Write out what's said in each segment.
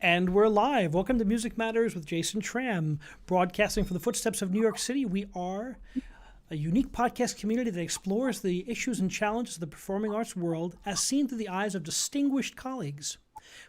And we're live. Welcome to Music Matters with Jason Tramm, broadcasting from the footsteps of New York City. We are a unique podcast community that explores the issues and challenges of the performing arts world as seen through the eyes of distinguished colleagues.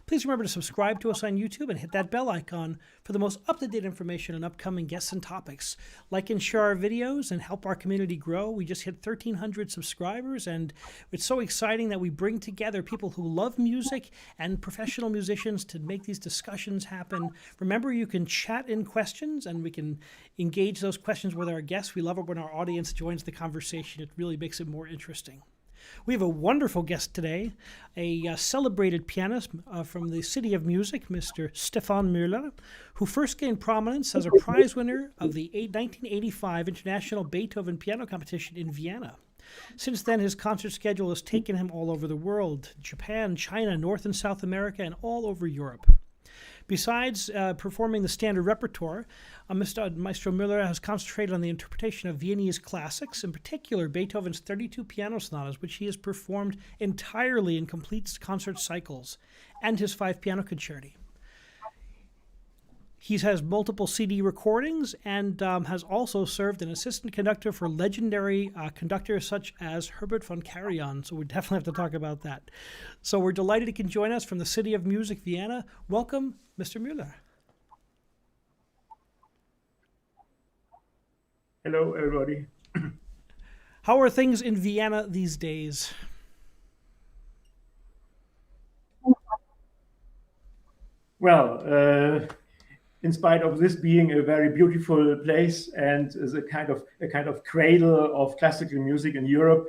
Please remember to subscribe to us on YouTube and hit that bell icon for the most up-to-date information on upcoming guests and topics. Like and share our videos and help our community grow. We just hit 1,300 subscribers, and it's so exciting that we bring together people who love music and professional musicians to make these discussions happen. Remember, you can chat in questions, and we can engage those questions with our guests. We love it when our audience joins the conversation. It really makes it more interesting. We have a wonderful guest today, a celebrated pianist from the City of Music, Mr. Stephan Möller, who first gained prominence as a prize winner of the 1985 International Beethoven Piano Competition in Vienna. Since then, his concert schedule has taken him all over the world: Japan, China, North and South America, and all over Europe. Besides performing the standard repertoire, Maestro Möller has concentrated on the interpretation of Viennese classics, in particular Beethoven's 32 piano sonatas, which he has performed entirely in complete concert cycles, and his 5 piano concerti. He has multiple CD recordings and has also served an assistant conductor for legendary conductors such as Herbert von Karajan. So we definitely have to talk about that. So we're delighted he can join us from the City of Music, Vienna. Welcome, Mr. Möller. Hello, everybody. How are things in Vienna these days? Well, in spite of this being a very beautiful place and is a kind of cradle of classical music in Europe,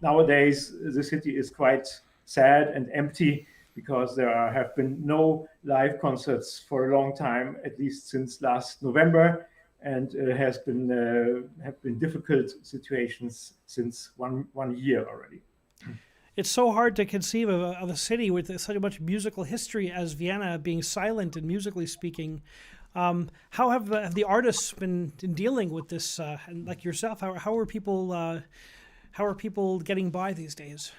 nowadays the city is quite sad and empty because there have been no live concerts for a long time, at least since last November, and have been difficult situations since one year already. It's so hard to conceive of a city with such much musical history as Vienna being silent and musically speaking. How have the artists been dealing with this? And like yourself, how are people getting by these days?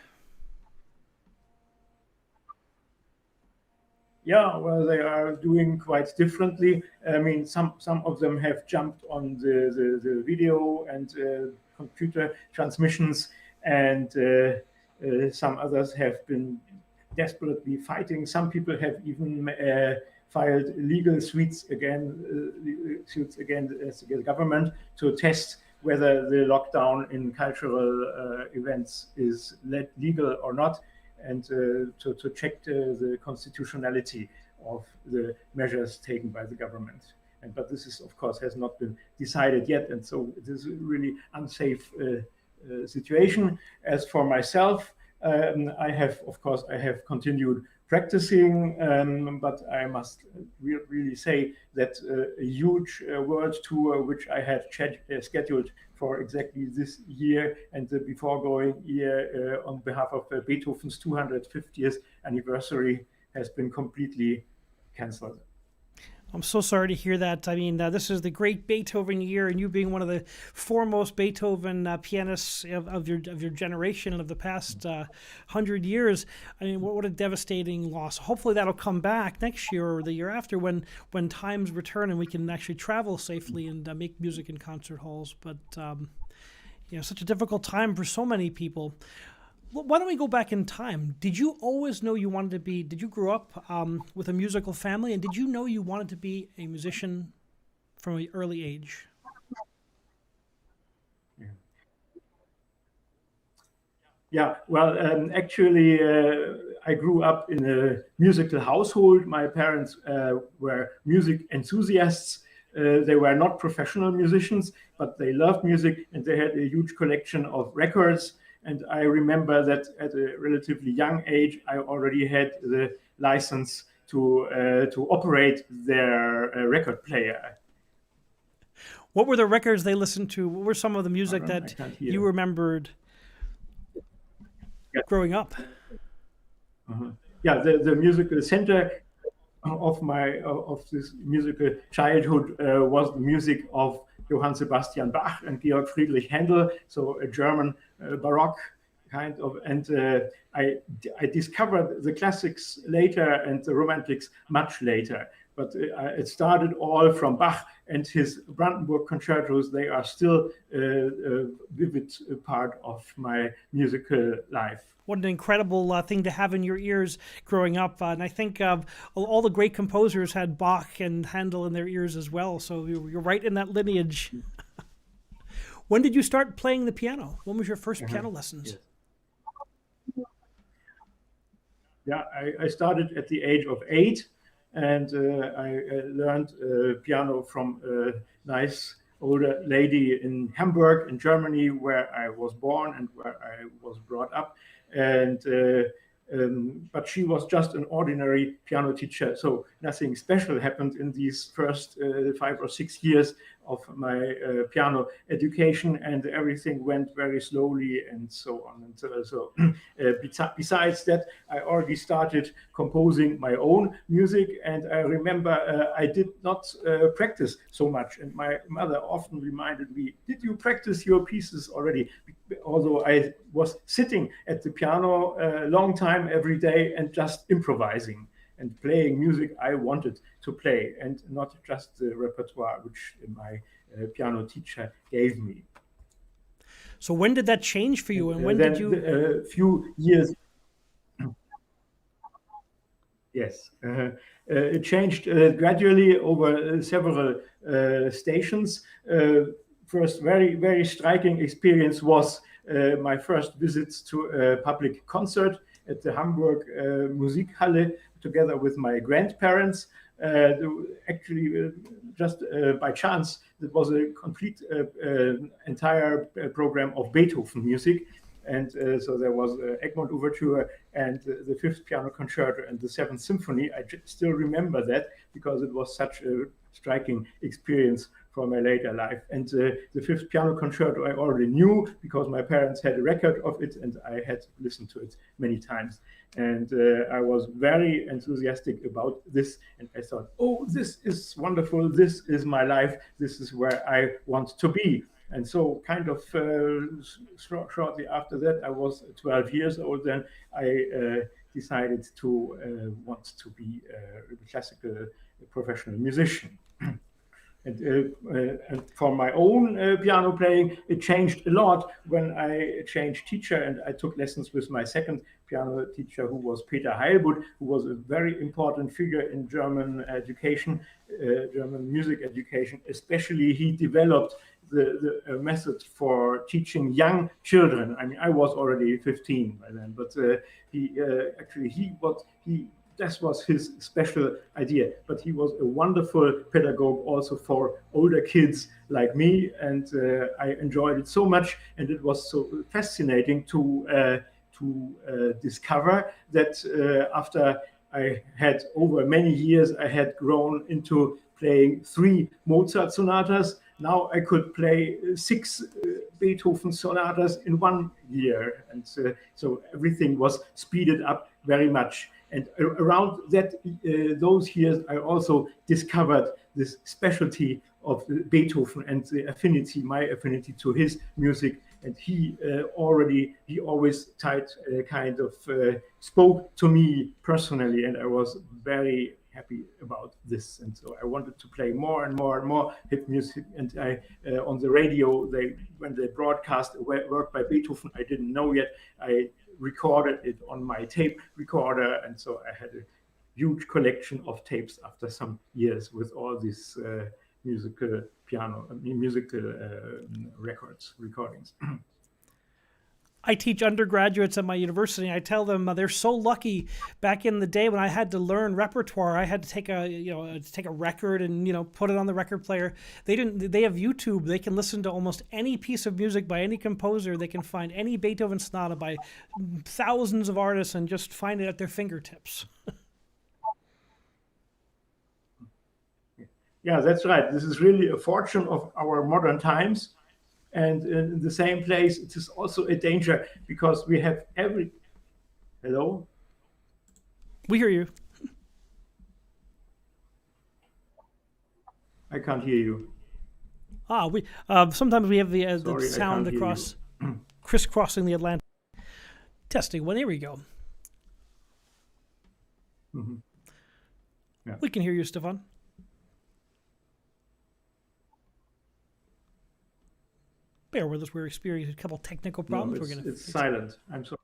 Yeah, well, they are doing quite differently. I mean, some of them have jumped on the video and computer transmissions, and some others have been desperately fighting. Some people have even filed legal suits against the government to test whether the lockdown in cultural events is legal or not, and to check the constitutionality of the measures taken by the government. But this is, of course, has not been decided yet, and so it is a really unsafe situation. As for myself, I have continued practicing, but I must really say that a huge world tour, which I had scheduled for exactly this year and the beforegoing year on behalf of Beethoven's 250th anniversary, has been completely cancelled. I'm so sorry to hear that. I mean, this is the great Beethoven year, and you being one of the foremost Beethoven pianists of your generation and of the past 100 years. I mean, what a devastating loss. Hopefully that'll come back next year or the year after when times return and we can actually travel safely and make music in concert halls. But such a difficult time for so many people. Why don't we go back in time? Did you always know you wanted to be, did you grow up with a musical family, and did you know you wanted to be a musician from an early age? Yeah, well, actually, I grew up in a musical household. My parents were music enthusiasts. They were not professional musicians, but they loved music, and they had a huge collection of records. And I remember that at a relatively young age, I already had the license to operate their record player. What were the records they listened to? What were some of the music that you remembered growing up? Yeah, the musical center of this musical childhood was the music of Johann Sebastian Bach and Georg Friedrich Händel, so a German Baroque kind of, and I discovered the classics later and the romantics much later. But it started all from Bach and his Brandenburg concertos. They are still a vivid part of my musical life. What an incredible thing to have in your ears growing up. And I think all the great composers had Bach and Handel in their ears as well. So you're right in that lineage. When did you start playing the piano? When was your first piano lessons? Yes. Yeah, I started at the age of 8, and I learned piano from a nice older lady in Hamburg, in Germany, where I was born and where I was brought up. And but she was just an ordinary piano teacher, so nothing special happened in these first 5 or 6 years of my piano education, and everything went very slowly and so on. And so besides that, I already started composing my own music, and I remember I did not practice so much, and my mother often reminded me, did you practice your pieces already? Although I was sitting at the piano a long time every day and just improvising and playing music I wanted to play, and not just the repertoire which my piano teacher gave me. So when did that change for you, and when did you? A few years. Yes, it changed gradually over several stations. First, very striking experience was my first visits to a public concert at the Hamburg Musikhalle together with my grandparents. Actually, just by chance, it was a complete entire program of Beethoven music. And so there was Egmont Overture and the Fifth Piano Concerto and the Seventh Symphony. I still remember that because it was such a striking experience for my later life. And the Fifth Piano Concerto I already knew because my parents had a record of it and I had listened to it many times. And I was very enthusiastic about this. And I thought, oh, this is wonderful. This is my life. This is where I want to be. And so kind of shortly after that, I was 12 years old then, I decided to want to be a classical professional musician. And for my own piano playing, it changed a lot when I changed teacher and I took lessons with my second piano teacher, who was Peter Heilbutt, who was a very important figure in German education, German music education. Especially, he developed the method for teaching young children. I mean, I was already 15 by then, but that was his special idea. But he was a wonderful pedagogue also for older kids like me, and I enjoyed it so much. And it was so fascinating to discover that after I had over many years, I had grown into playing 3 Mozart sonatas. Now I could play 6 Beethoven sonatas in 1 year, and so everything was speeded up very much. And around that, those years, I also discovered this specialty of Beethoven and my affinity to his music. And he always kind of spoke to me personally, and I was very happy about this. And so I wanted to play more and more and more hit music. And I on the radio, when they broadcast a work by Beethoven I didn't know yet, I recorded it on my tape recorder, and so I had a huge collection of tapes after some years with all these musical recordings. I teach undergraduates at my university, and I tell them they're so lucky. Back in the day when I had to learn repertoire, I had to take a record and put it on the record player. They have YouTube. They can listen to almost any piece of music by any composer. They can find any Beethoven sonata by thousands of artists and just find it at their fingertips. Yeah, that's right. This is really a fortune of our modern times. And in the same place, it is also a danger because we have Hello? We hear you. I can't hear you. Sometimes we have the sound across, crisscrossing the Atlantic. Testing one. There we go. Mhm. Yeah. We can hear you, Stephan. Bear with us. We're experiencing a couple technical No, problems. it's silent. I'm sorry.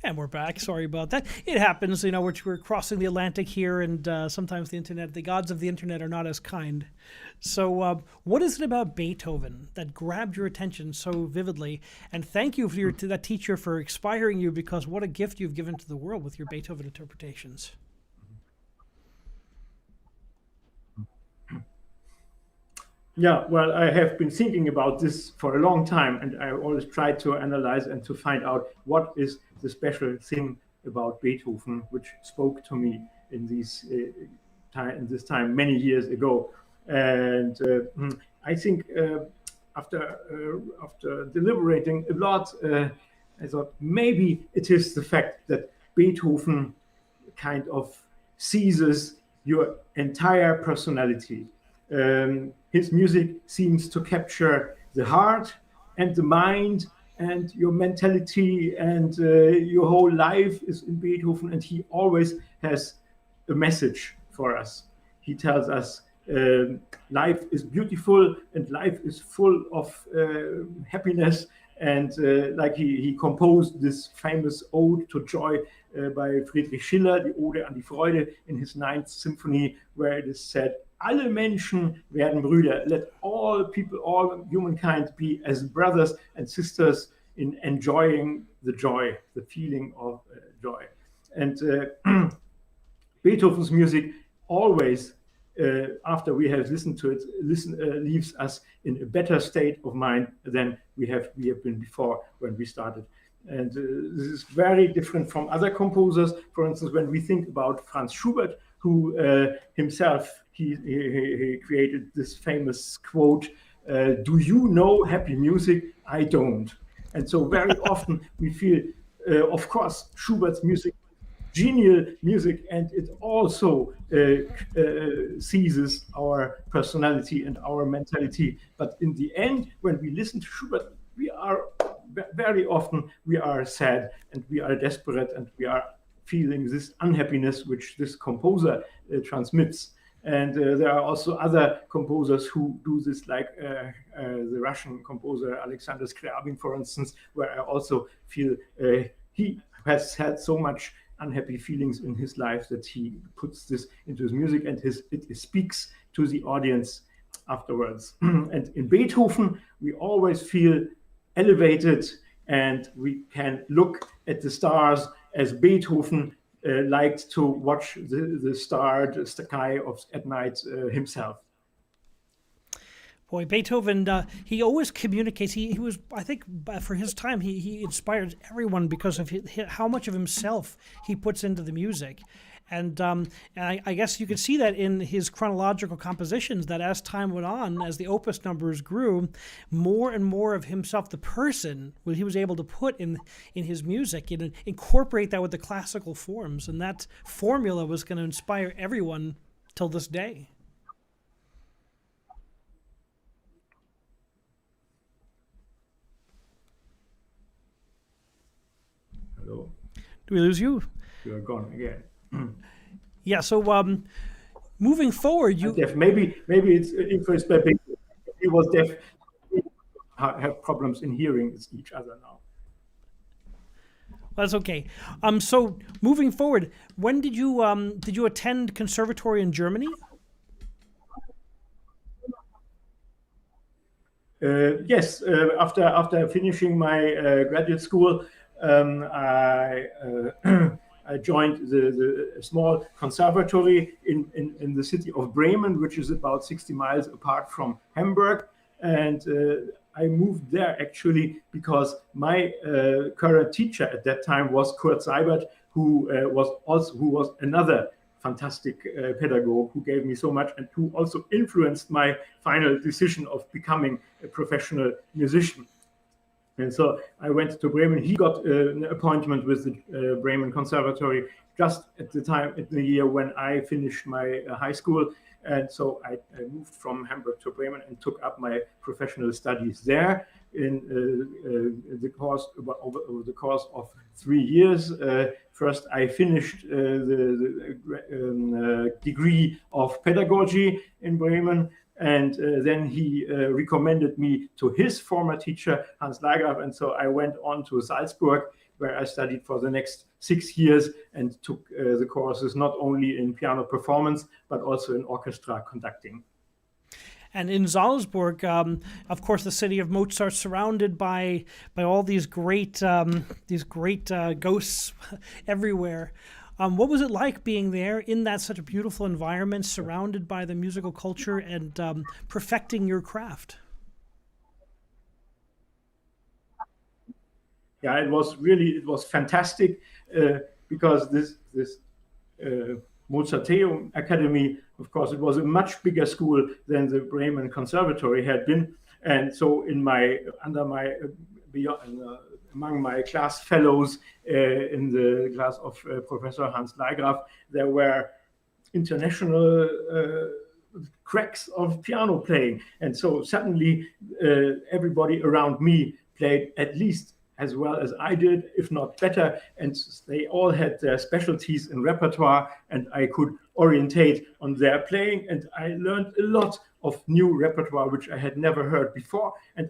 And we're back. Sorry about that. It happens. We're crossing the Atlantic here, and sometimes the gods of the internet are not as kind. So what is it about Beethoven that grabbed your attention so vividly? And thank you to that teacher for inspiring you, because what a gift you've given to the world with your Beethoven interpretations. Yeah, well, I have been thinking about this for a long time, and I always try to analyze and to find out what is the special thing about Beethoven which spoke to me in this time many years ago. And I think after deliberating a lot, I thought maybe it is the fact that Beethoven kind of seizes your entire personality. His music seems to capture the heart and the mind and your mentality, and your whole life is in Beethoven, and he always has a message for us. He tells us life is beautiful and life is full of happiness, and like he composed this famous ode to joy by Friedrich Schiller, the Ode an die Freude, in his Ninth Symphony, where it is said, alle Menschen werden Brüder. Let all people, all humankind be as brothers and sisters in enjoying the joy, the feeling of joy. And Beethoven's music always, after we have listened to it, leaves us in a better state of mind than we have been before when we started. And this is very different from other composers. For instance, when we think about Franz Schubert, who himself, he created this famous quote, do you know happy music? I don't. And so very often we feel, of course, Schubert's music, genial music, and it also seizes our personality and our mentality. But in the end, when we listen to Schubert, very often we are sad and we are desperate and we are feeling this unhappiness which this composer transmits. And there are also other composers who do this, like the Russian composer Alexander Scriabin, for instance, where I also feel he has had so much unhappy feelings in his life that he puts this into his music, and it speaks to the audience afterwards. And in Beethoven, we always feel elevated, and we can look at the stars as Beethoven liked to watch the sky at night himself. Boy, Beethoven, he always communicates. He was, I think, for his time, he inspired everyone because of how much of himself he puts into the music. And I guess you could see that in his chronological compositions, that as time went on, as the opus numbers grew, more and more of himself, the person, what he was able to put in his music, and incorporate that with the classical forms. And that formula was going to inspire everyone till this day. Hello. Do we lose you? You are gone again. Yeah, so moving forward, maybe it's influenced by Beethoven. He was deaf. Have problems in hearing each other now. Well, that's okay. So moving forward, when did you attend conservatory in Germany? Yes, after finishing my graduate school, I joined the small conservatory in the city of Bremen, which is about 60 miles apart from Hamburg. And I moved there actually because my current teacher at that time was Kurt Seibert, who was another fantastic pedagogue who gave me so much and who also influenced my final decision of becoming a professional musician. And so I went to Bremen. He got an appointment with the Bremen Conservatory just at the year when I finished my high school. And so I moved from Hamburg to Bremen and took up my professional studies there in the course over the course of 3 years. First, I finished the degree of pedagogy in Bremen. And then he recommended me to his former teacher, Hans Lagraf. And so I went on to Salzburg, where I studied for the next 6 years and took the courses not only in piano performance, but also in orchestra conducting. And in Salzburg, of course, the city of Mozart, surrounded by all these great ghosts everywhere. What was it like being there in that such a beautiful environment, surrounded by the musical culture and perfecting your craft? Yeah, it was fantastic because this Mozarteum Academy, of course, it was a much bigger school than the Bremen Conservatory had been, and so among my class fellows in the class of Professor Hans Lagraf, there were international cracks of piano playing. And so suddenly everybody around me played at least as well as I did, if not better. And they all had their specialties in repertoire, and I could orientate on their playing. And I learned a lot of new repertoire, which I had never heard before. And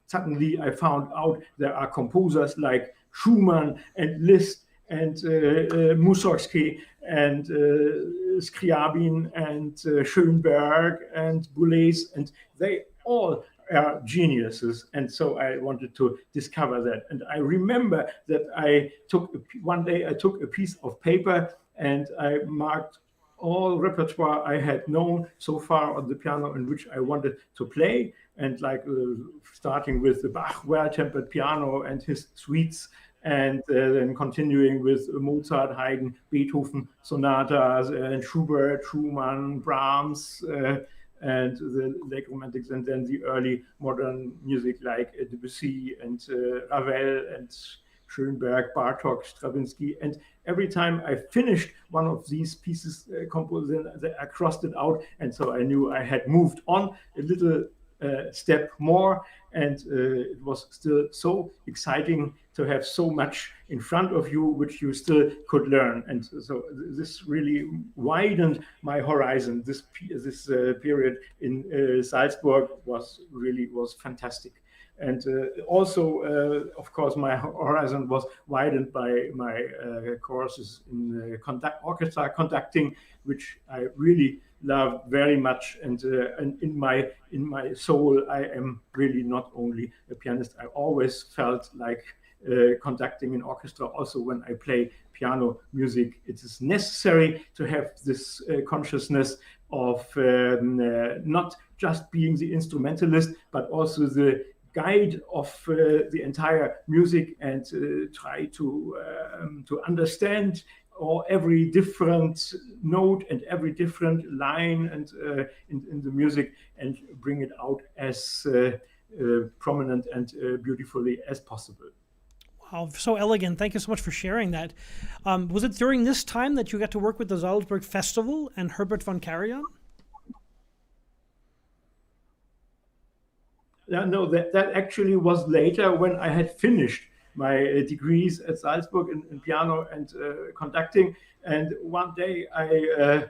suddenly I found out there are composers like Schumann and Liszt and Mussorgsky and Scriabin and Schönberg and Boulez, and they all are geniuses. And so I wanted to discover that. And I remember that one day I took a piece of paper and I marked all repertoire I had known so far on the piano in which I wanted to play, and starting with the Bach well-tempered piano and his suites, and then continuing with Mozart, Haydn, Beethoven sonatas, and Schubert, Schumann, Brahms, and the late romantics, and then the early modern music like Debussy and Ravel and Schönberg, Bartók, Stravinsky. And every time I finished one of these pieces composed, I crossed it out, and so I knew I had moved on a little step more, and it was still so exciting to have so much in front of you which you still could learn. And so this really widened my horizon. This period in Salzburg was fantastic. And also, of course, my horizon was widened by my courses in orchestra conducting, which I really love very much. And in my soul, I am really not only a pianist. I always felt like conducting an orchestra. Also, when I play piano music, it is necessary to have this consciousness of not just being the instrumentalist, but also the guide of the entire music, and try to understand every different note and every different line and in the music, and bring it out as prominent and beautifully as possible. Wow, so elegant. Thank you so much for sharing that. Was it during this time that you got to work with the Salzburg Festival and Herbert von Karajan? No, that actually was later, when I had finished my degrees at Salzburg in piano and conducting. And one day I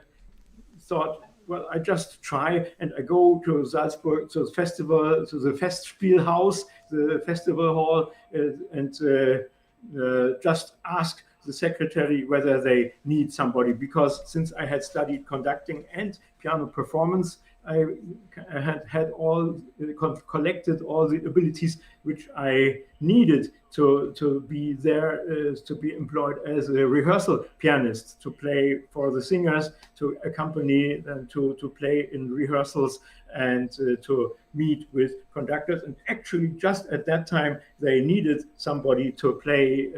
thought, well, I just try, and I go to Salzburg, to the festival, to the Festspielhaus, the festival hall, and just ask the secretary whether they need somebody, because since I had studied conducting and piano performance, I had collected all the abilities which I needed to be there, to be employed as a rehearsal pianist, to play for the singers, to accompany them, to play in rehearsals, and to meet with conductors. And actually, just at that time, they needed somebody to play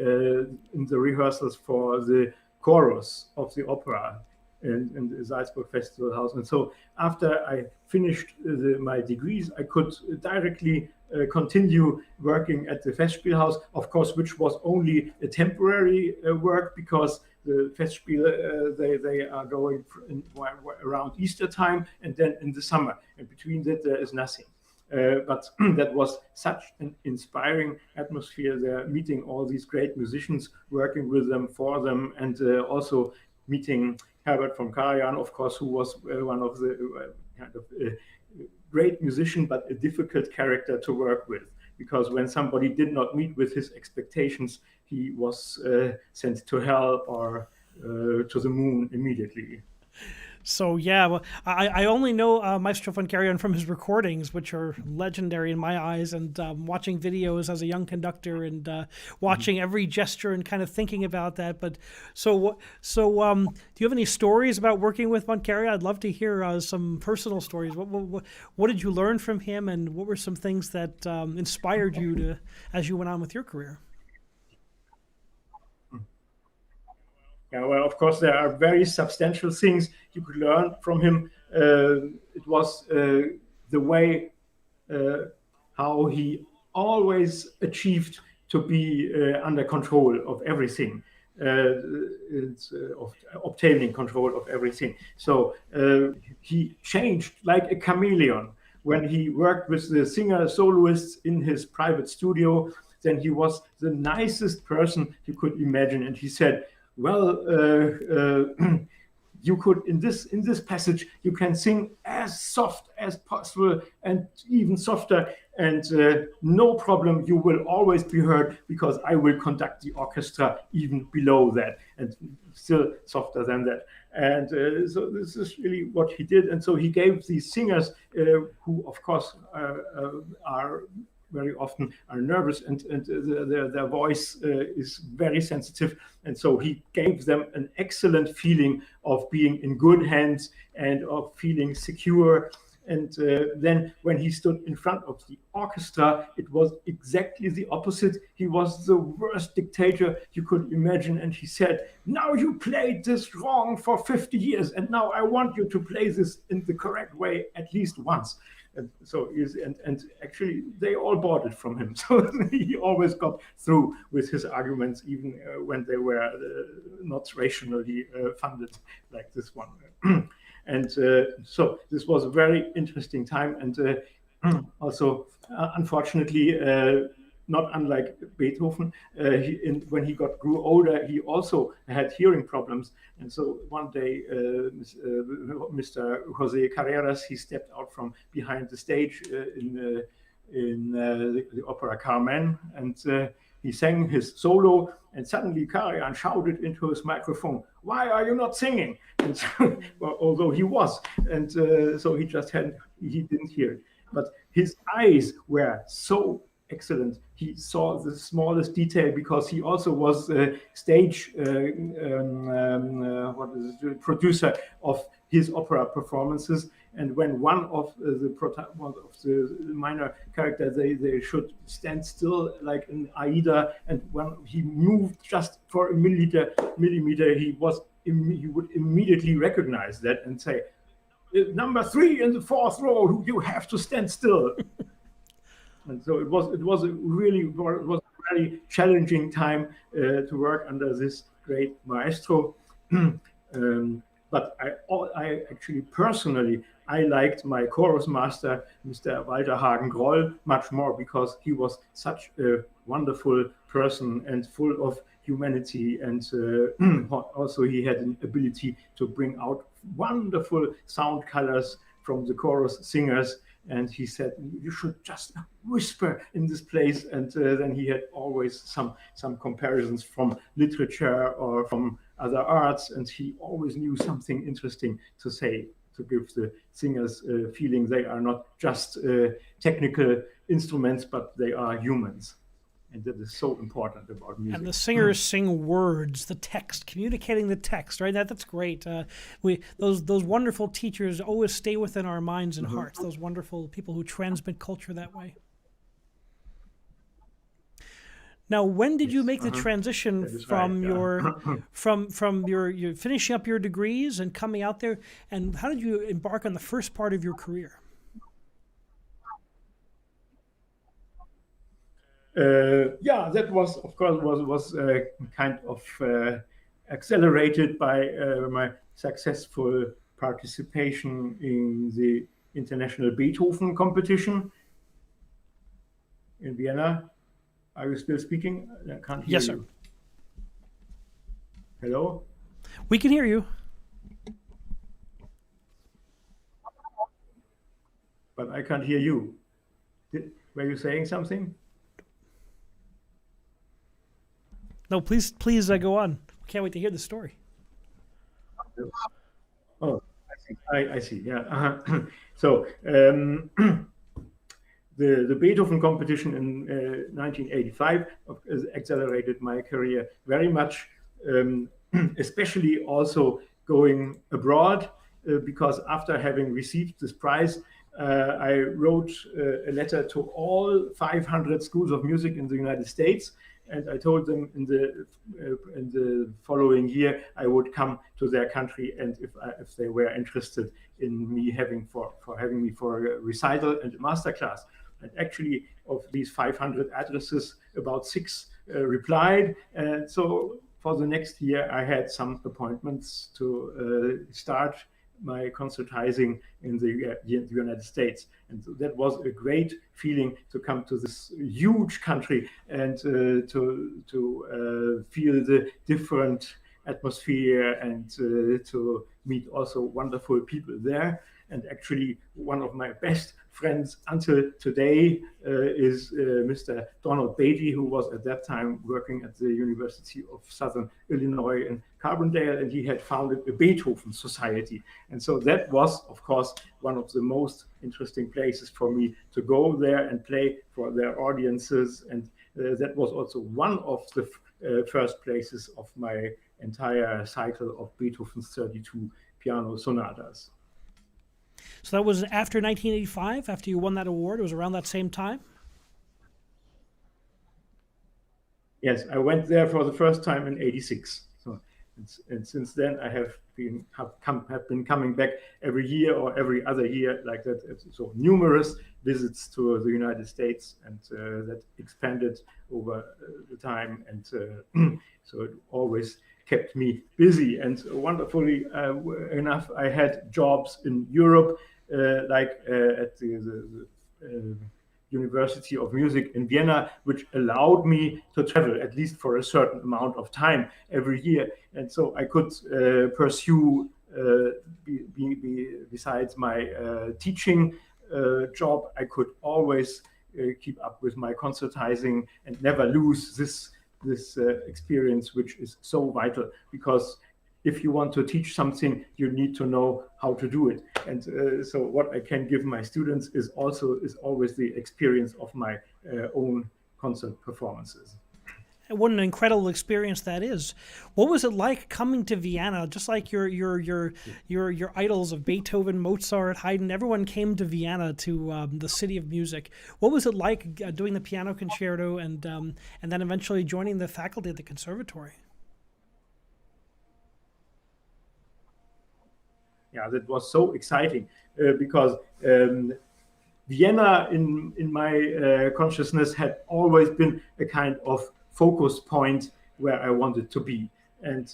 in the rehearsals for the chorus of the opera in the Salzburg Festival House. And so after I finished my degrees, I could directly continue working at the Festspielhaus, of course, which was only a temporary work, because the Festspiele, they are going around Easter time and then in the summer. And between that, there is nothing. But that was such an inspiring atmosphere there, meeting all these great musicians, working with them, for them, and also meeting Herbert von Karajan, of course, who was one of the kind of great musician, but a difficult character to work with, because when somebody did not meet with his expectations, he was sent to hell or to the moon immediately. So yeah, well, I only know Maestro von Karajan from his recordings, which are legendary in my eyes, and watching videos as a young conductor, and watching every gesture and kind of thinking about that. But do you have any stories about working with von Karajan? I'd love to hear some personal stories. What did you learn from him, and what were some things that inspired you as you went on with your career? Yeah, well, of course, there are very substantial things you could learn from him. It was the way how he always achieved to be under control of everything, of obtaining control of everything. So he changed like a chameleon. When he worked with the singer soloists in his private studio, then he was the nicest person you could imagine. And he said, well, you could in this passage you can sing as soft as possible and even softer, and no problem, you will always be heard, because I will conduct the orchestra even below that and still softer than that. And so this is really what he did. And so he gave these singers, who of course are very often are nervous, and their voice is very sensitive. And so he gave them an excellent feeling of being in good hands and of feeling secure. And then when he stood in front of the orchestra, it was exactly the opposite. He was the worst dictator you could imagine. And he said, now you played this wrong for 50 years, and now I want you to play this in the correct way at least once. And so and actually they all bought it from him. So he always got through with his arguments, even when they were not rationally funded like this one. And so this was a very interesting time. And also, unfortunately, not unlike Beethoven, when he grew older, he also had hearing problems. And so one day, Mr. Jose Carreras, he stepped out from behind the stage in the opera Carmen, and he sang his solo. And suddenly Karajan shouted into his microphone, "Why are you not singing?" And so, well, although he was, and so he didn't hear it. But his eyes were so excellent. He saw the smallest detail, because he also was a stage producer of his opera performances. And when one of the minor characters, they should stand still like an Aida, and when he moved just for a millimeter, he would immediately recognize that and say, "Number 3 in the 4th row, you have to stand still." And so it was a very challenging time to work under this great maestro. But I actually personally, I liked my chorus master, Mr. Walter Hagen-Groll, much more, because he was such a wonderful person and full of humanity. And also he had an ability to bring out wonderful sound colors from the chorus singers. And he said, you should just whisper in this place. And then he had always some comparisons from literature or from other arts. And he always knew something interesting to say, to give the singers a feeling they are not just technical instruments, but they are humans. And that is so important about music. And the singers sing words, the text, communicating the text, right? That's great. Those wonderful teachers always stay within our minds and hearts. Those wonderful people who transmit culture that way. Now, when did you make the transition from your finishing up your degrees and coming out there, and how did you embark on the first part of your career? That was, of course, was kind of accelerated by my successful participation in the international Beethoven competition in Vienna. Are you still speaking? I can't hear you. Yes, sir. Hello? We can hear you. But I can't hear you. Were you saying something? No, please go on. Can't wait to hear the story. Oh, I see. Yeah. So the Beethoven competition in 1985 accelerated my career very much, especially also going abroad, because after having received this prize, I wrote a letter to all 500 schools of music in the United States. And I told them in the following year I would come to their country, and if they were interested in me having me for a recital and a masterclass. And actually, of these 500 addresses, about 6 replied. And so for the next year, I had some appointments to start my concertizing in the United States. And that was a great feeling to come to this huge country and to feel the different atmosphere and to meet also wonderful people there. And actually, one of my best friends until today is Mr. Donald Beatty, who was at that time working at the University of Southern Illinois in Carbondale, and he had founded a Beethoven Society. And so that was, of course, one of the most interesting places for me to go there and play for their audiences. And that was also one of the first places of my entire cycle of Beethoven's 32 piano sonatas. So that was after 1985, after you won that award? It was around that same time? Yes, I went there for the first time in '86. So, and since then I have been coming back every year or every other year like that. So numerous visits to the United States, and that expanded over the time. And so it always kept me busy. And wonderfully enough, I had jobs in Europe, like at the University of Music in Vienna, which allowed me to travel at least for a certain amount of time every year. And so I could pursue, besides my teaching job, I could always keep up with my concertizing and never lose this experience, which is so vital, because if you want to teach something, you need to know how to do it. And so what I can give my students is always the experience of my own concert performances. And what an incredible experience that is. What was it like coming to Vienna? Just like your idols of Beethoven, Mozart, Haydn, everyone came to Vienna, to the city of music. What was it like doing the piano concerto and then eventually joining the faculty at the conservatory? Yeah, that was so exciting because Vienna, in my consciousness, had always been a kind of focus point where I wanted to be. And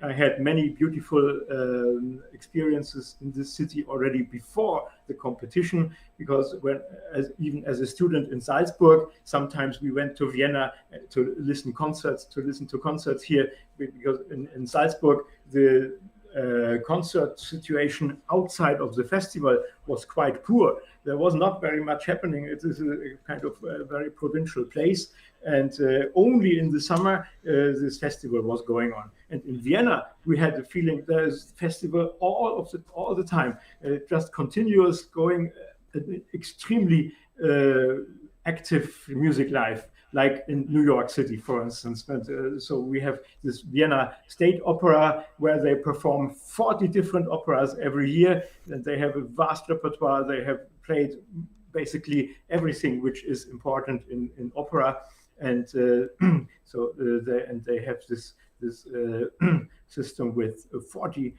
I had many beautiful experiences in this city already before the competition, because even as a student in Salzburg, sometimes we went to Vienna to listen to concerts here, because in Salzburg, the concert situation outside of the festival was quite poor. There was not very much happening. It is a kind of a very provincial place, and only in the summer this festival was going on. And in Vienna, we had the feeling there's festival all the time, just continuous going, extremely active music life. like in New York City, for instance. So we have this Vienna State Opera where they perform 40 different operas every year, and they have a vast repertoire. They have played basically everything which is important in opera, and they have this system with 40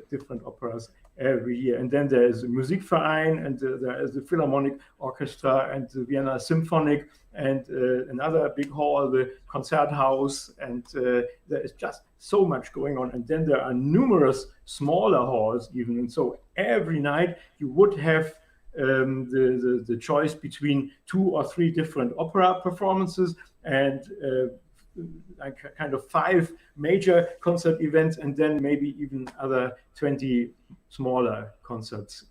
different operas every year. And then there is the Musikverein, and there is the Philharmonic Orchestra, and the Vienna Symphonic, and another big hall, the Konzerthaus, and there is just so much going on. And then there are numerous smaller halls even. And so every night you would have the choice between 2 or 3 different opera performances, and like kind of 5 major concert events, and then maybe even other 20 smaller concerts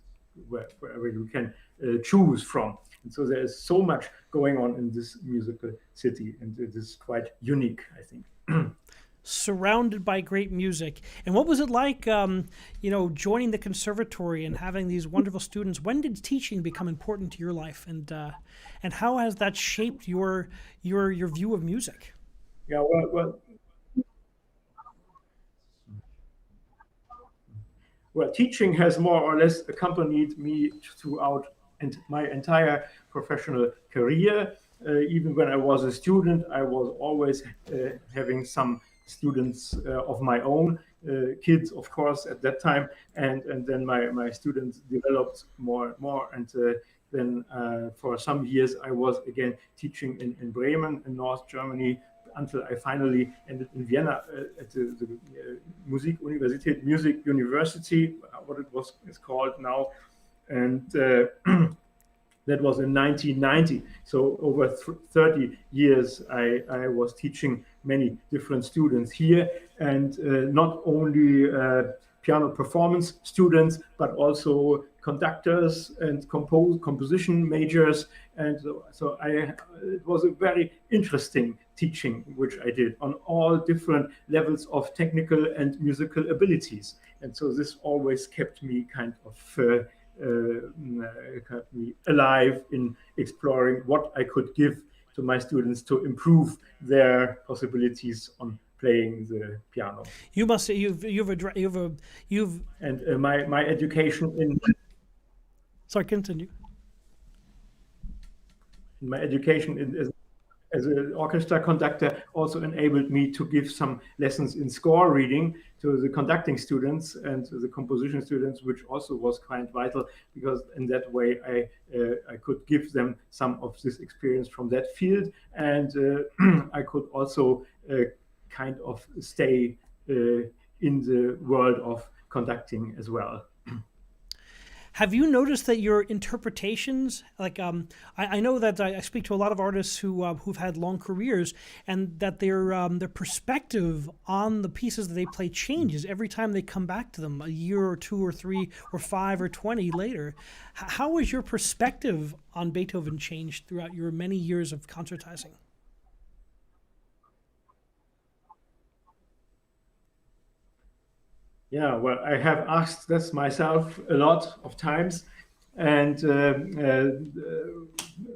where you can choose from. And so there is so much going on in this musical city, and it is quite unique, I think. Surrounded by great music. And what was it like, joining the conservatory and having these wonderful students? When did teaching become important to your life, and how has that shaped your view of music? Yeah, well, teaching has more or less accompanied me throughout my entire professional career. Even when I was a student, I was always having some students of my own, kids, of course, at that time, and then my students developed more, and then for some years I was again teaching in Bremen, in North Germany, until I finally ended in Vienna at the Musikuniversität, Music University, what it's called now, and that was in 1990. So over 30 years, I was teaching many different students here, and not only piano performance students, but also conductors and composition majors. And so it was a very interesting teaching, which I did on all different levels of technical and musical abilities. And so this always kept me kind of kept me alive in exploring what I could give to my students to improve their possibilities on playing the piano. You must say you've And my education in sorry, continue. my education as an orchestra conductor also enabled me to give some lessons in score reading to the conducting students and the composition students, which also was quite vital, because in that way I could give them some of this experience from that field, and I could also kind of stay in the world of conducting as well. Have you noticed that your interpretations, like I know that I speak to a lot of artists who've had long careers, and that their perspective on the pieces that they play changes every time they come back to them, a year or 2 or 3 or 5 or 20 later. How has your perspective on Beethoven changed throughout your many years of concertizing? Yeah, well, I have asked this myself a lot of times, and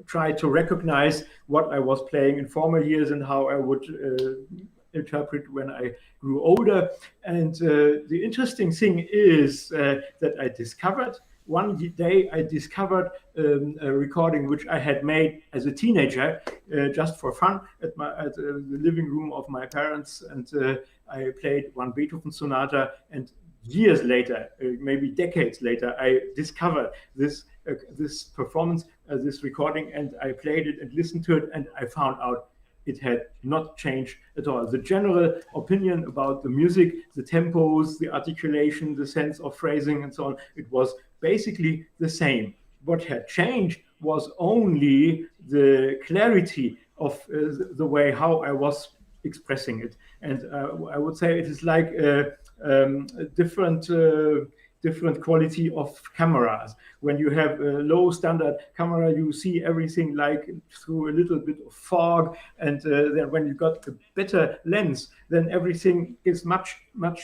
tried to recognize what I was playing in former years and how I would interpret when I grew older. And the interesting thing is that I discovered one day I discovered a recording which I had made as a teenager, just for fun, at the living room of my parents, and I played one Beethoven sonata. And years later, maybe decades later, I discovered this performance, this recording, and I played it and listened to it, and I found out it had not changed at all. The general opinion about the music, the tempos, the articulation, the sense of phrasing, and so on, it was basically the same. What had changed was only the clarity of the way how I was expressing it. And I would say it is like a different quality of cameras. When you have a low standard camera, you see everything like through a little bit of fog, and then when you got a better lens, then everything is much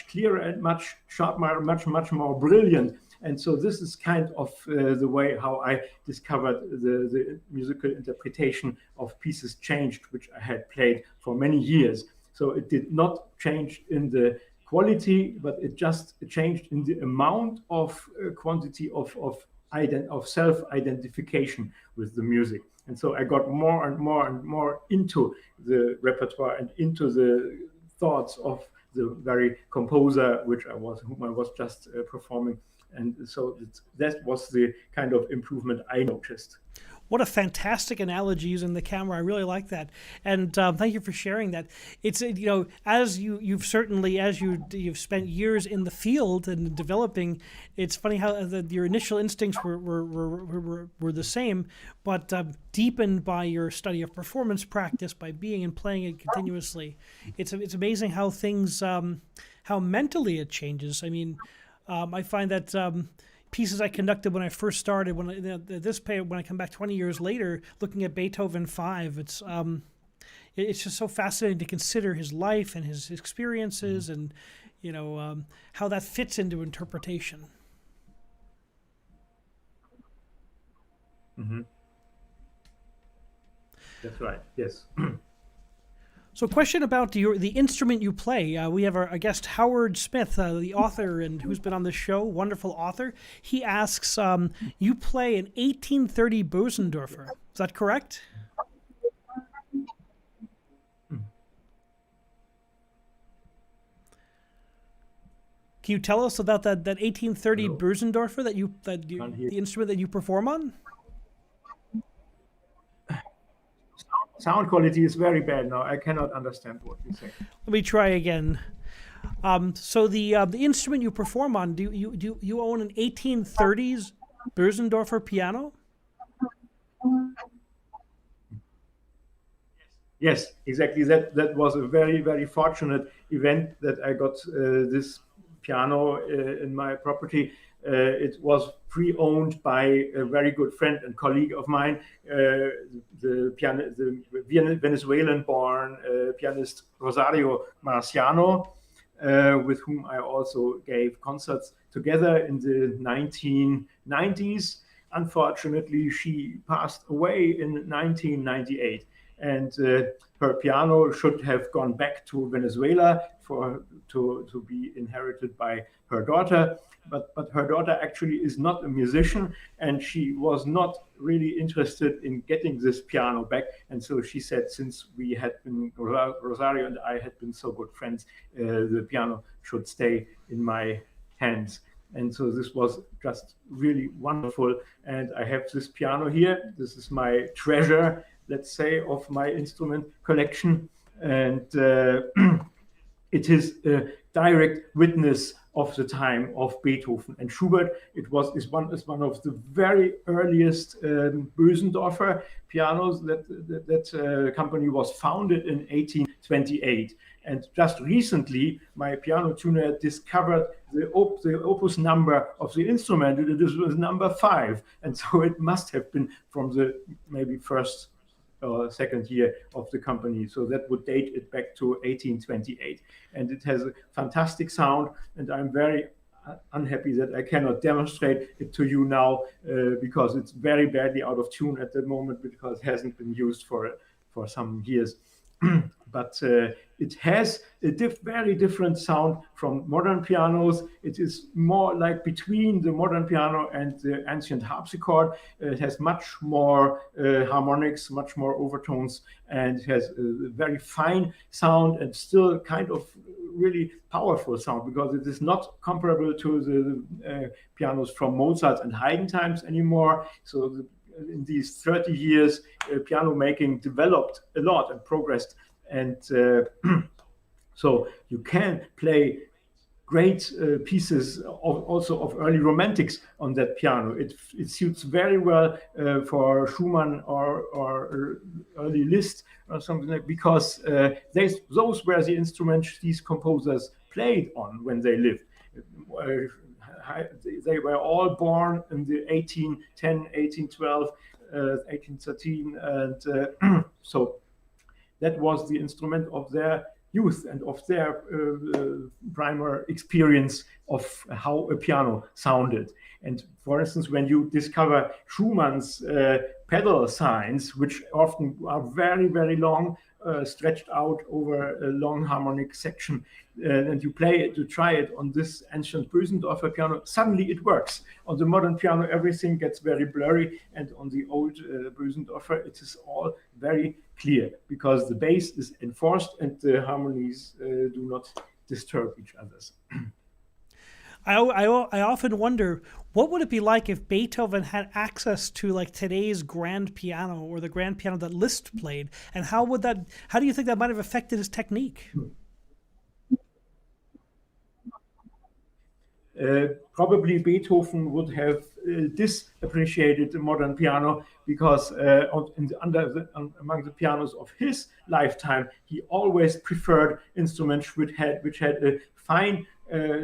clearer and much sharper, much more brilliant. And so this is kind of the way how I discovered the musical interpretation of pieces changed, which I had played for many years. So it did not change in the quality, but it just changed in the amount of quantity of self-identification with the music. And so I got more and more and more into the repertoire and into the thoughts of the very composer whom I was just performing. And so that was the kind of improvement I noticed. What a fantastic analogy using the camera. I really like that, and thank you for sharing that. It's as you've spent years in the field and developing. It's funny how your initial instincts were the same, but deepened by your study of performance practice, by being and playing it continuously. It's amazing how things how mentally it changes. I mean, I find that. Pieces I conducted when I first started, when I come back 20 years later, looking at Beethoven 5, it's just so fascinating to consider his life and his experiences, and how that fits into interpretation. Mm-hmm. That's right. Yes. So, a question about the instrument you play. We have our guest Howard Smith, the author, and who's been on this show, wonderful author. He asks, you play an 1830 Bösendorfer. Is that correct? Can you tell us about that 1830 Bösendorfer the instrument that you perform on? Sound quality is very bad now. I cannot understand what you say. Let me try again. So the instrument you perform on, do you own an 1830s Bösendorfer piano? Yes, exactly. That was a very, very fortunate event that I got this piano in my property. It was pre-owned by a very good friend and colleague of mine, the Venezuelan-born pianist Rosario Marciano, with whom I also gave concerts together in the 1990s. Unfortunately, she passed away in 1998. And her piano should have gone back to Venezuela to be inherited by her daughter. But her daughter actually is not a musician, and she was not really interested in getting this piano back. And so she said, since we had been, Rosario and I had been so good friends, the piano should stay in my hands. And so this was just really wonderful. And I have this piano here. This is my treasure, let's say, of my instrument collection. And it is a direct witness of the time of Beethoven and Schubert. It is one of the very earliest Bösendorfer pianos. That company was founded in 1828. And just recently, my piano tuner discovered the opus number of the instrument. It was number 5. And so it must have been from the maybe first or second year of the company. So that would date it back to 1828. And it has a fantastic sound. And I'm very unhappy that I cannot demonstrate it to you now because it's very badly out of tune at the moment because it hasn't been used for some years. But it has a very different sound from modern pianos. It is more like between the modern piano and the ancient harpsichord. It has much more harmonics, much more overtones, and it has a very fine sound and still kind of really powerful sound because it is not comparable to the pianos from Mozart and Haydn times anymore. So in these 30 years, piano making developed a lot and progressed. And so you can play great pieces also of early romantics on that piano. It suits very well for Schumann or early Liszt or something like because those were the instruments these composers played on when they lived. They were all born in the 1810, 1812, 1813, and so that was the instrument of their youth and of their primer experience of how a piano sounded. And for instance, when you discover Schumann's pedal signs, which often are very, very long, stretched out over a long harmonic section, and you play it, you try it on this ancient Bösendorfer piano, suddenly it works. On the modern piano, everything gets very blurry, and on the old Bösendorfer, it is all very clear because the bass is enforced and the harmonies do not disturb each other's. I often wonder, what would it be like if Beethoven had access to like today's grand piano or the grand piano that Liszt played, and how do you think that might have affected his technique? Probably Beethoven would have disappreciated the modern piano because among the pianos of his lifetime, he always preferred instruments which had a fine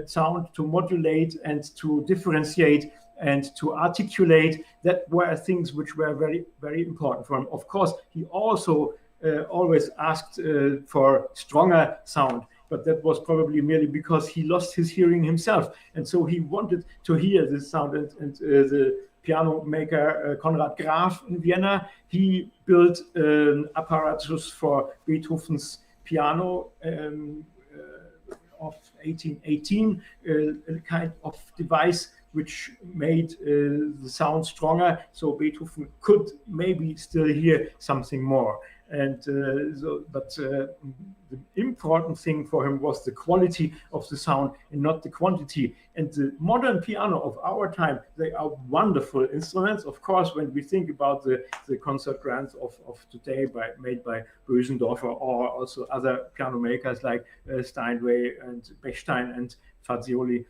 sound to modulate and to differentiate and to articulate. That were things which were very, very important for him. Of course, he also always asked for stronger sound, but that was probably merely because he lost his hearing himself. And so he wanted to hear this sound. And the piano maker Konrad Graf in Vienna, he built an apparatus for Beethoven's piano of 1818, a kind of device which made the sound stronger, so Beethoven could maybe still hear something more. And the important thing for him was the quality of the sound and not the quantity. And the modern piano of our time, they are wonderful instruments. Of course, when we think about the concert grands of today made by Bösendorfer or also other piano makers like Steinway and Bechstein and Fazioli,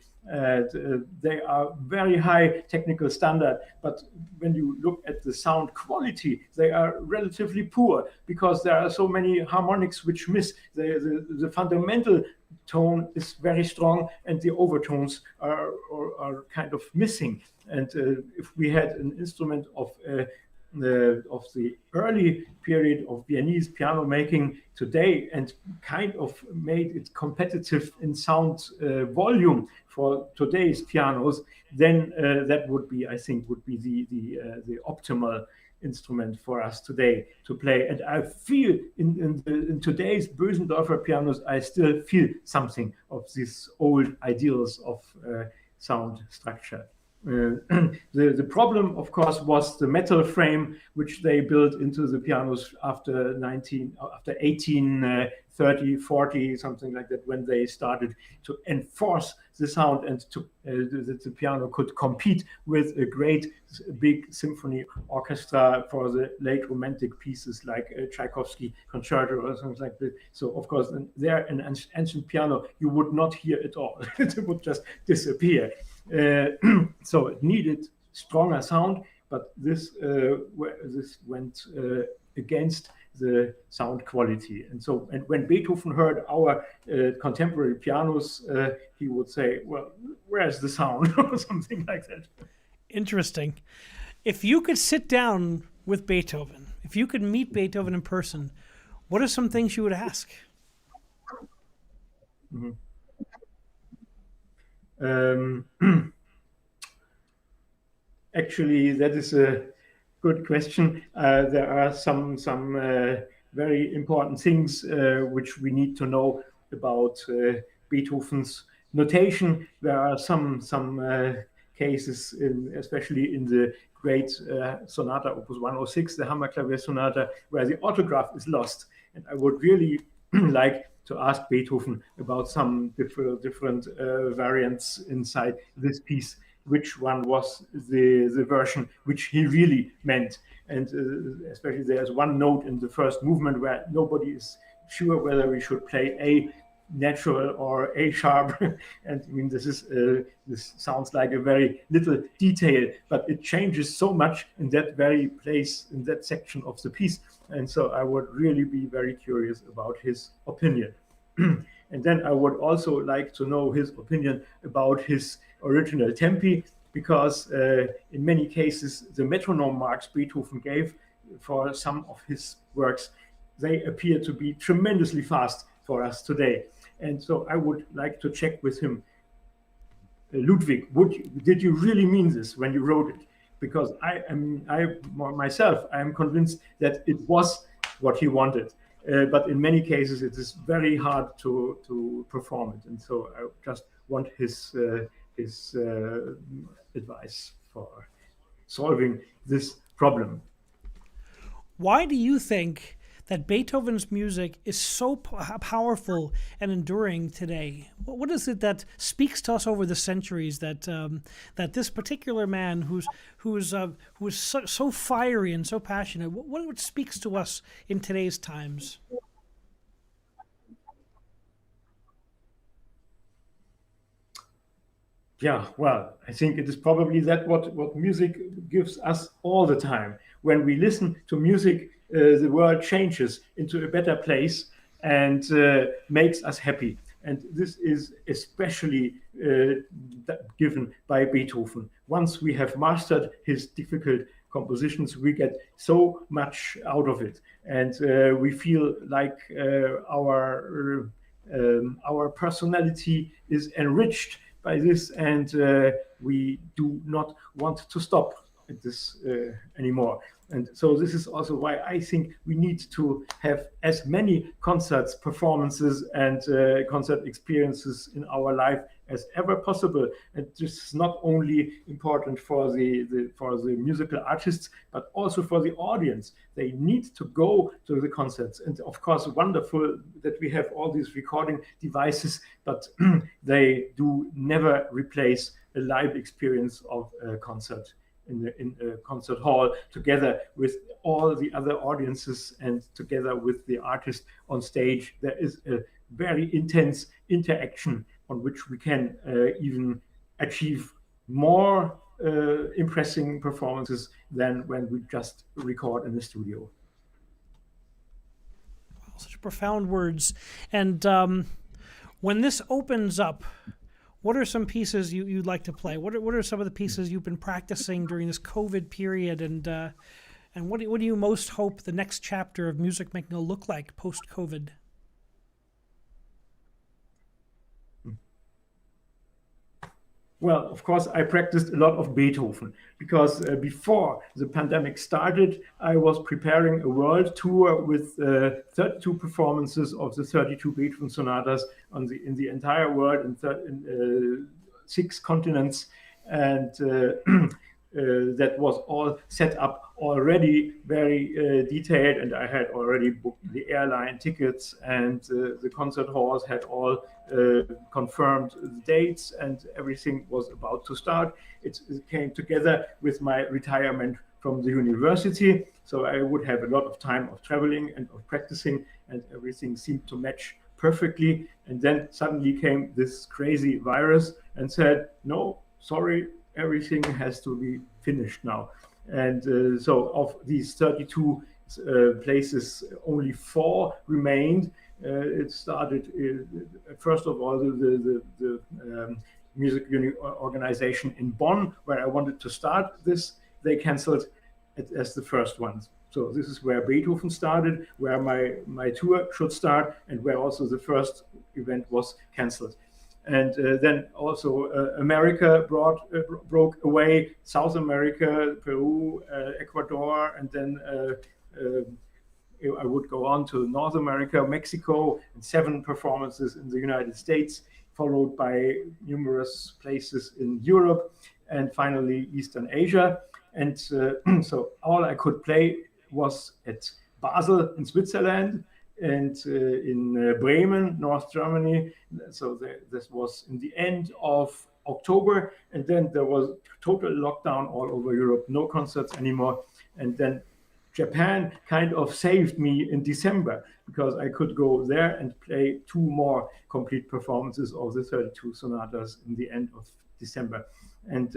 they are very high technical standard, but when you look at the sound quality, they are relatively poor because there are so many harmonics which miss. The fundamental tone is very strong and the overtones are kind of missing. And if we had an instrument of the early period of Viennese piano making today and kind of made it competitive in sound volume for today's pianos, then that would be, I think, the optimal instrument for us today to play. And I feel in today's Bösendorfer pianos, I still feel something of these old ideals of sound structure. The problem, of course, was the metal frame which they built into the pianos after 1830, 40, something like that, when they started to enforce the sound and the piano could compete with a great big symphony orchestra for the late romantic pieces like Tchaikovsky concerto or something like that. So, of course, there in an ancient piano, you would not hear it all. It would just disappear. So it needed stronger sound, but this went against the sound quality. And when Beethoven heard our contemporary pianos, he would say, well, where's the sound? Or something like that. Interesting. If you could sit down with Beethoven, if you could meet Beethoven in person, what are some things you would ask? Mm-hmm. Actually, that is a good question. There are some very important things which we need to know about Beethoven's notation. There are some cases, especially in the great sonata Opus 106, the Hammerklavier Sonata, where the autograph is lost. And I would really like to ask Beethoven about some different variants inside this piece, which one was the version which he really meant. And especially there's one note in the first movement where nobody is sure whether we should play A natural or A sharp. And I mean, this sounds like a very little detail, but it changes so much in that very place, in that section of the piece. And so I would really be very curious about his opinion. And then I would also like to know his opinion about his original tempi, because in many cases, the metronome marks Beethoven gave for some of his works, they appear to be tremendously fast for us today. And so I would like to check with him, Ludwig, did you really mean this when you wrote it? Because I myself, I am convinced that it was what he wanted. But in many cases, it is very hard to perform it. And so I just want his advice for solving this problem. Why do you think that Beethoven's music is so powerful and enduring today? What is it that speaks to us over the centuries that that this particular man who is so fiery and so passionate, what speaks to us in today's times? Yeah, well, I think it is probably that what music gives us all the time. When we listen to music, the world changes into a better place and makes us happy. And this is especially given by Beethoven. Once we have mastered his difficult compositions, we get so much out of it, and we feel like our personality is enriched by this, and we do not want to stop at this anymore. And so this is also why I think we need to have as many concerts, performances, and concert experiences in our life as ever possible. And this is not only important for the musical artists, but also for the audience. They need to go to the concerts. And of course, wonderful that we have all these recording devices, but they do never replace a live experience of a concert in a concert hall, together with all the other audiences and together with the artist on stage. There is a very intense interaction on which we can even achieve more impressive performances than when we just record in the studio. Wow, such profound words. And when this opens up, what are some pieces you'd like to play? What are some of the pieces you've been practicing during this COVID period, and what do you most hope the next chapter of Music Making will look like post-COVID? Well, of course, I practiced a lot of Beethoven because before the pandemic started, I was preparing a world tour with 32 performances of the 32 Beethoven sonatas in the entire world in 6 continents, and that was all set up already very detailed, and I had already booked the airline tickets, and the concert halls had all confirmed the dates, and everything was about to start. It came together with my retirement from the university, so I would have a lot of time of traveling and of practicing, and everything seemed to match perfectly. And then suddenly came this crazy virus and said, no, sorry, everything has to be finished now. And so of these 32 places, only 4 remained. It started, first of all, the music organization in Bonn, where I wanted to start this. They canceled it as the first one. So this is where Beethoven started, where my tour should start, and where also the first event was canceled. And then also America broke away, South America, Peru, Ecuador, and then I would go on to North America, Mexico, and 7 performances in the United States, followed by numerous places in Europe, and finally Eastern Asia. And so all I could play was at Basel in Switzerland, and in Bremen, North Germany. So this was in the end of October, and then there was total lockdown all over Europe, no concerts anymore. And then Japan kind of saved me in December, because I could go there and play 2 more complete performances of the 32 sonatas in the end of December. And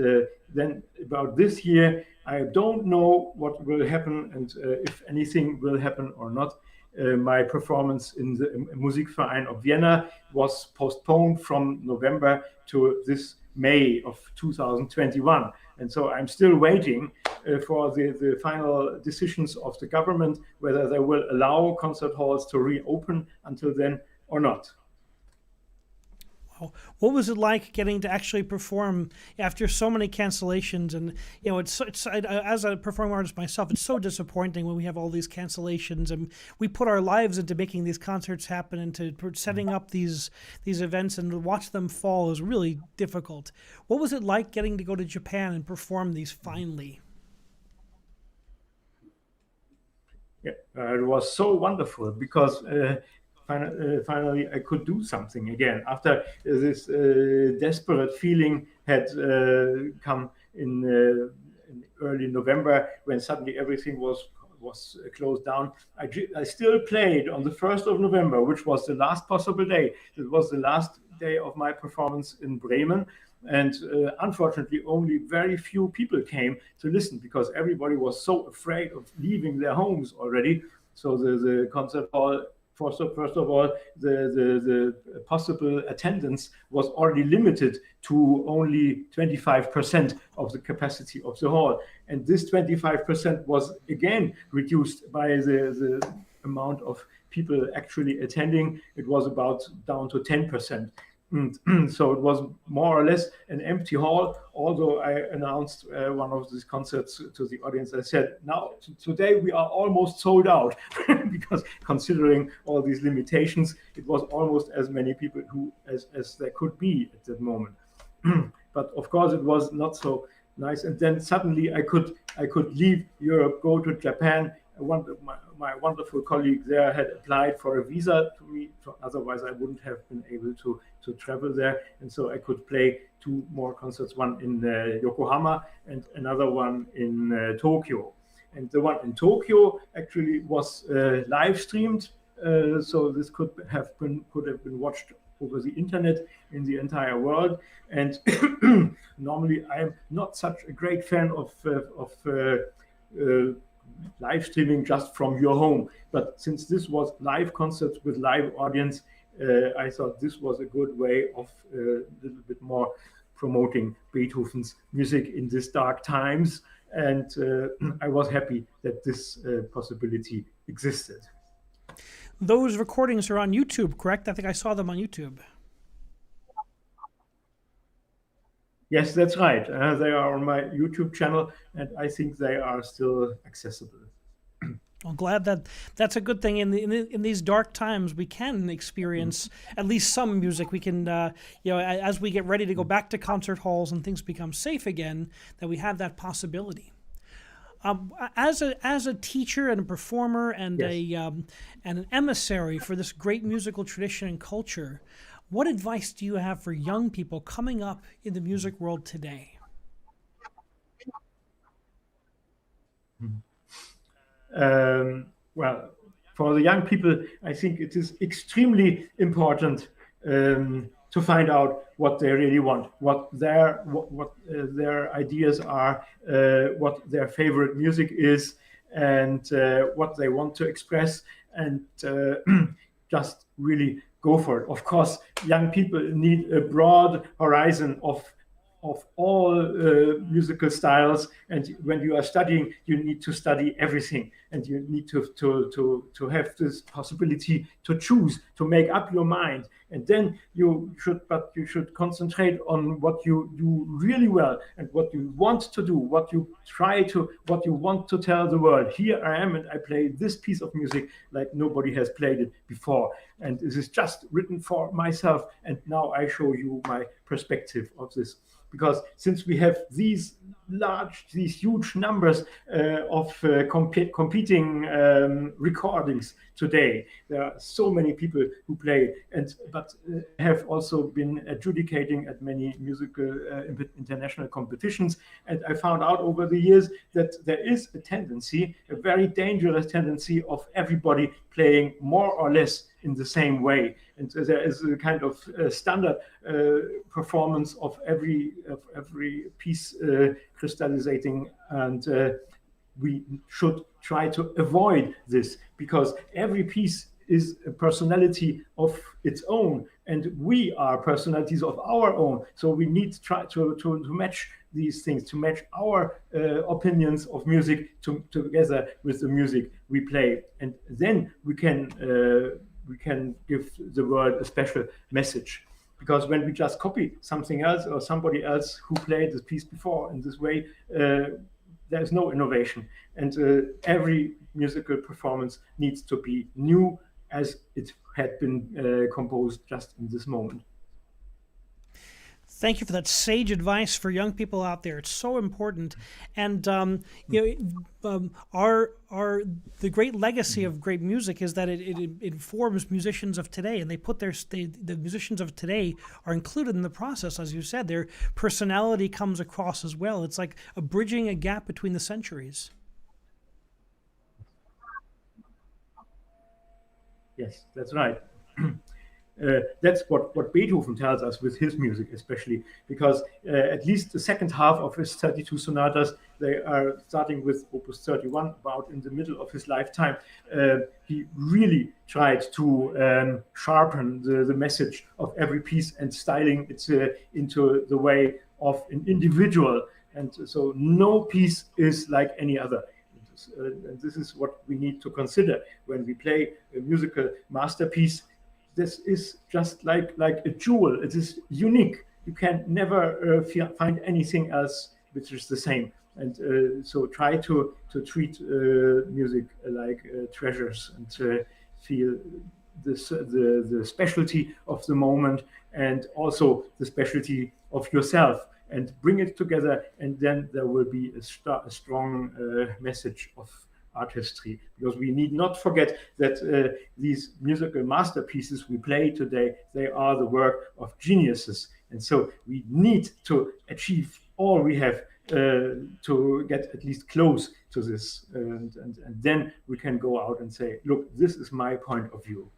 then about this year, I don't know what will happen, and if anything will happen or not. My performance in the Musikverein of Vienna was postponed from November to this May of 2021. And so I'm still waiting for the final decisions of the government, whether they will allow concert halls to reopen until then or not. What was it like getting to actually perform after so many cancellations? And as a performing artist myself, it's so disappointing when we have all these cancellations, and we put our lives into making these concerts happen and to setting up these events, and to watch them fall is really difficult. What was it like getting to go to Japan and perform these finally? Yeah, it was so wonderful because finally I could do something again after this desperate feeling had come in early November, when suddenly everything was closed down. I still played on the 1st of November, which was the last possible day. It was the last day of my performance in Bremen. And unfortunately, only very few people came to listen because everybody was so afraid of leaving their homes already. So the concert hall, first of all, the possible attendance was already limited to only 25% of the capacity of the hall. And this 25% was again reduced by the amount of people actually attending. It was about down to 10%. So it was more or less an empty hall, although I announced one of these concerts to the audience. I said, now, today we are almost sold out, because considering all these limitations, it was almost as many people as there could be at that moment. But of course, it was not so nice. And then suddenly I could leave Europe, go to Japan. My wonderful colleague there had applied for a visa to me, otherwise I wouldn't have been able to travel there. And so I could play 2 more concerts, one in Yokohama and another one in Tokyo. And the one in Tokyo actually was live streamed, so this could have been watched over the internet in the entire world. And normally I am not such a great fan of live streaming just from your home, but since this was live concerts with live audience, I thought this was a good way of a little bit more promoting Beethoven's music in these dark times. And I was happy that this possibility existed. Those recordings are on YouTube, correct? I think I saw them on YouTube. Yes, that's right. They are on my YouTube channel, and I think they are still accessible. I'm glad that that's a good thing. In these dark times, we can experience at least some music. We can, as we get ready to go back to concert halls and things become safe again, that we have that possibility. As a teacher and a performer and Yes. and an emissary for this great musical tradition and culture, what advice do you have for young people coming up in the music world today? Well, for the young people, I think it is extremely important to find out what they really want, what their ideas are, what their favorite music is, and what they want to express, and just really go for it. Of course, young people need a broad horizon of all musical styles, and when you are studying, you need to study everything, and you need to have this possibility to choose, to make up your mind, and then you should concentrate on what you do really well and what you want to do, what you want to tell the world. Here I am, and I play this piece of music like nobody has played it before, and this is just written for myself, and now I show you my perspective of this. Because since we have these huge numbers of competing recordings today, there are so many people who play, but have also been adjudicating at many musical international competitions. And I found out over the years that there is a very dangerous tendency of everybody playing more or less in the same way, and there is a kind of standard performance of every piece crystallizing, and we should try to avoid this, because every piece is a personality of its own, and we are personalities of our own. So we need to try to match these things, to match our opinions of music together with the music we play, and then we can we can give the world a special message. Because when we just copy something else or somebody else who played this piece before in this way, there's no innovation. And every musical performance needs to be new as it had been composed just in this moment. Thank you for that sage advice for young people out there. It's so important, and the great legacy of great music is that it informs musicians of today, and the musicians of today are included in the process, as you said. Their personality comes across as well. It's like bridging a gap between the centuries. Yes, that's right. That's what Beethoven tells us with his music, especially because at least the second half of his 32 sonatas, they are starting with Opus 31, about in the middle of his lifetime. He really tried to sharpen the message of every piece and styling it into the way of an individual. And so no piece is like any other. And this is what we need to consider when we play a musical masterpiece. This is just like a jewel. It is unique. You can never find anything else which is the same. And so try to treat music like treasures and feel the specialty of the moment and also the specialty of yourself, and bring it together, and then there will be a strong message of art history, because we need not forget that these musical masterpieces we play today, they are the work of geniuses, and so we need to achieve all we have to get at least close to this, and then we can go out and say, look, this is my point of view.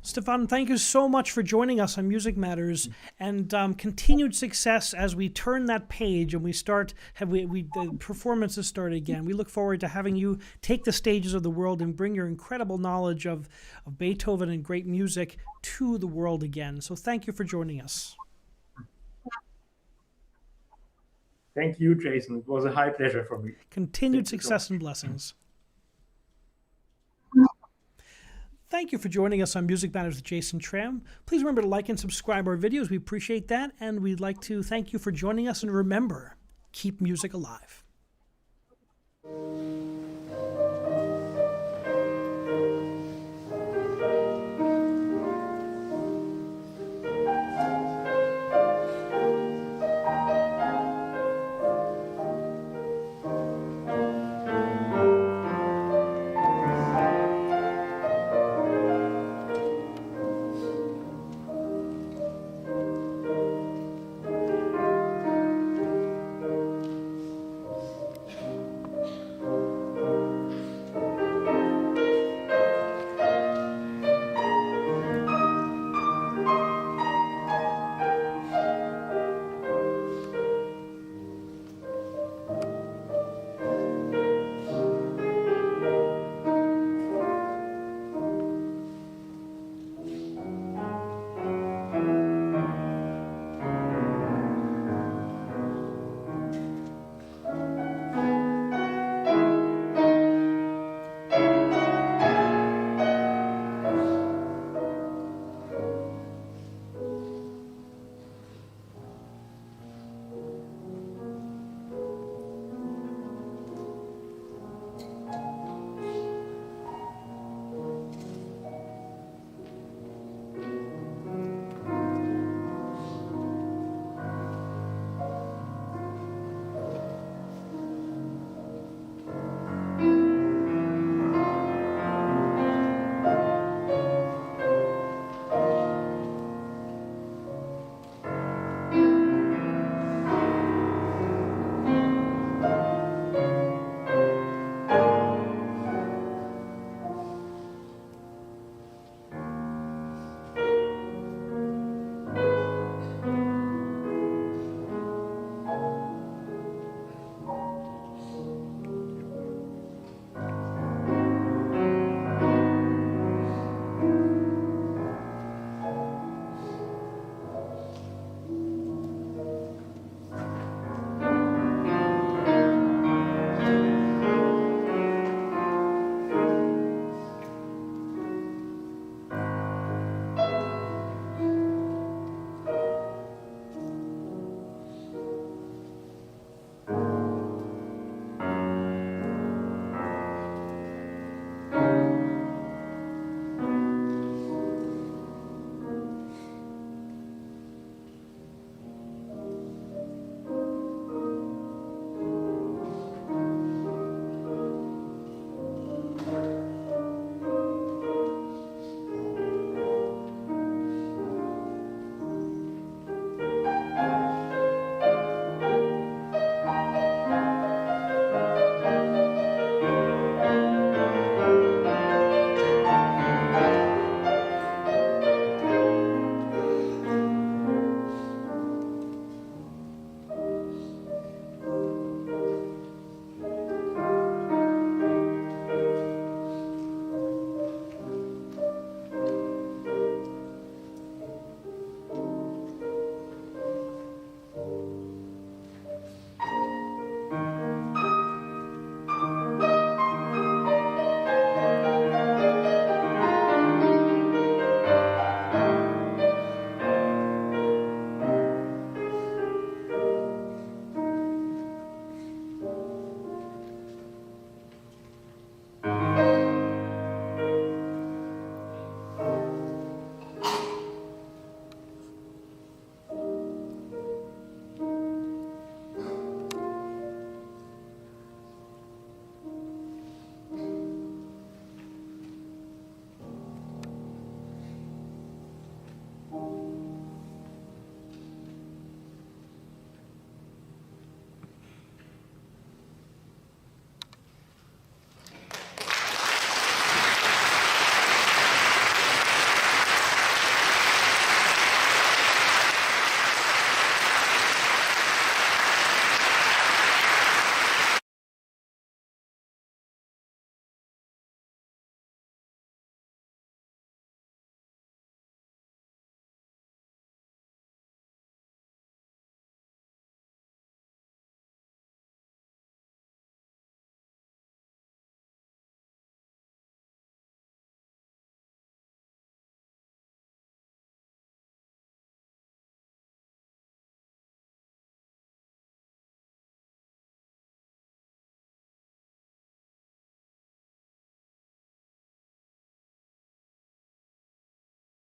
Stephan, thank you so much for joining us on Music Matters, and continued success as we turn that page and we start, the performances start again. We look forward to having you take the stages of the world and bring your incredible knowledge of Beethoven and great music to the world again. So thank you for joining us. Thank you, Jason. It was a high pleasure for me. Continued success and blessings. Thank you for joining us on Music Matters with Jason Tramm. Please remember to like and subscribe our videos. We appreciate that. And we'd like to thank you for joining us. And remember, keep music alive.